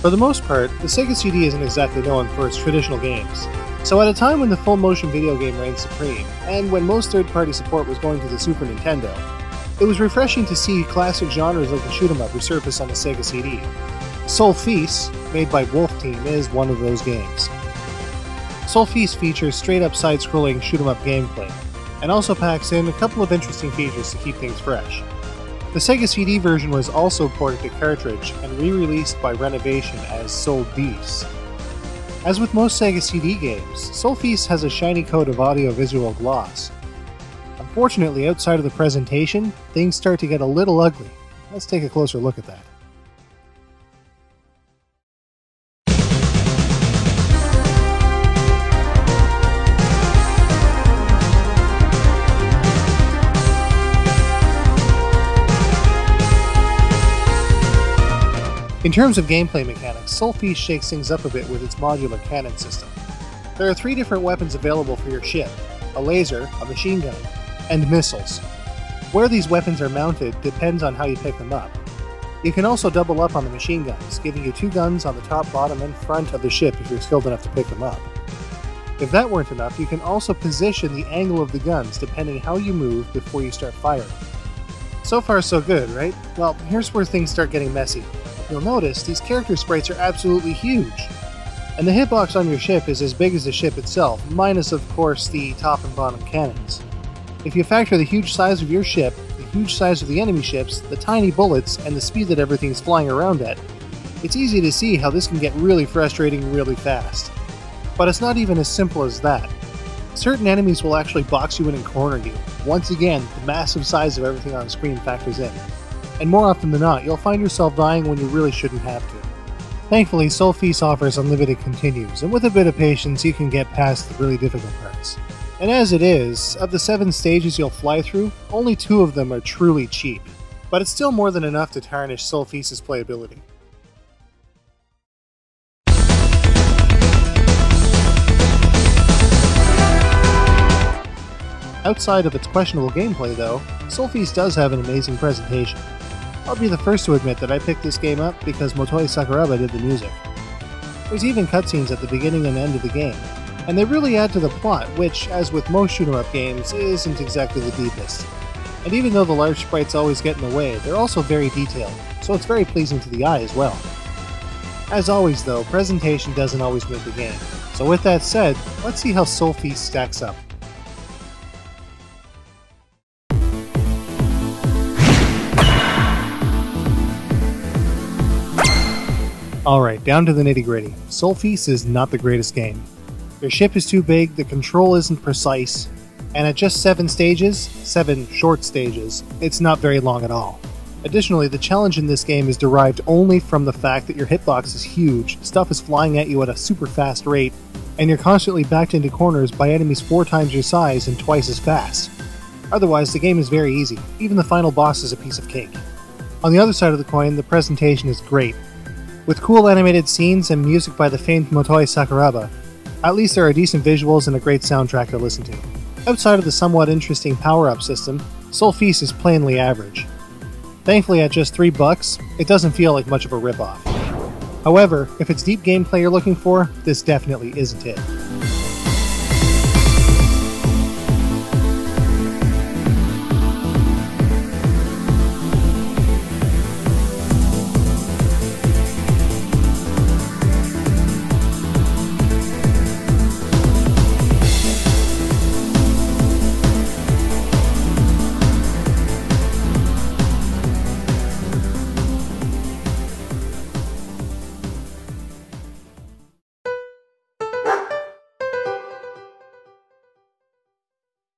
For the most part, the Sega CD isn't exactly known for its traditional games. So at a time when the full-motion video game reigned supreme, and when most third-party support was going to the Super Nintendo, it was refreshing to see classic genres like the shoot-'em-up resurface on the Sega CD. Sol-Feace, made by Wolf Team, is one of those games. Sol-Feace features straight-up side-scrolling shoot-'em-up gameplay, and also packs in a couple of interesting features to keep things fresh. The Sega CD version was also ported to cartridge and re-released by Renovation as Sol-Feace. As with most Sega CD games, Sol-Feace has a shiny coat of audio-visual gloss. Unfortunately, outside of the presentation, things start to get a little ugly. Let's take a closer look at that. In terms of gameplay mechanics, Sol-Feace shakes things up a bit with its modular cannon system. There are 3 different weapons available for your ship: a laser, a machine gun, and missiles. Where these weapons are mounted depends on how you pick them up. You can also double up on the machine guns, giving you 2 guns on the top, bottom, and front of the ship if you're skilled enough to pick them up. If that weren't enough, you can also position the angle of the guns depending how you move before you start firing. So far so good, right? Well, here's where things start getting messy. You'll notice these character sprites are absolutely huge, and the hitbox on your ship is as big as the ship itself, minus of course the top and bottom cannons. If you factor the huge size of your ship, the huge size of the enemy ships, the tiny bullets, and the speed that everything's flying around at, it's easy to see how this can get really frustrating really fast. But it's not even as simple as that. Certain enemies will actually box you in and corner you. Once again, the massive size of everything on screen factors in. And more often than not, you'll find yourself dying when you really shouldn't have to. Thankfully, Sol-Feace offers unlimited continues, and with a bit of patience you can get past the really difficult parts. And as it is, of the 7 stages you'll fly through, only 2 of them are truly cheap. But it's still more than enough to tarnish Sol-Feace's playability. Outside of its questionable gameplay though, Sol-Feace does have an amazing presentation. I'll be the first to admit that I picked this game up because Motoi Sakuraba did the music. There's even cutscenes at the beginning and end of the game, and they really add to the plot, which, as with most shoot-'em-up games, isn't exactly the deepest. And even though the large sprites always get in the way, they're also very detailed, so it's very pleasing to the eye as well. As always though, presentation doesn't always make the game. So with that said, let's see how Sol-Feace stacks up. Alright, down to the nitty-gritty. Sol-Feace is not the greatest game. Your ship is too big, the control isn't precise, and at just 7 stages, 7 short stages, it's not very long at all. Additionally, the challenge in this game is derived only from the fact that your hitbox is huge, stuff is flying at you at a super fast rate, and you're constantly backed into corners by enemies 4 times your size and twice as fast. Otherwise, the game is very easy. Even the final boss is a piece of cake. On the other side of the coin, the presentation is great. With cool animated scenes and music by the famed Motoi Sakuraba, at least there are decent visuals and a great soundtrack to listen to. Outside of the somewhat interesting power-up system, Sol-Feace is plainly average. Thankfully at just $3, it doesn't feel like much of a rip-off. However, if it's deep gameplay you're looking for, this definitely isn't it.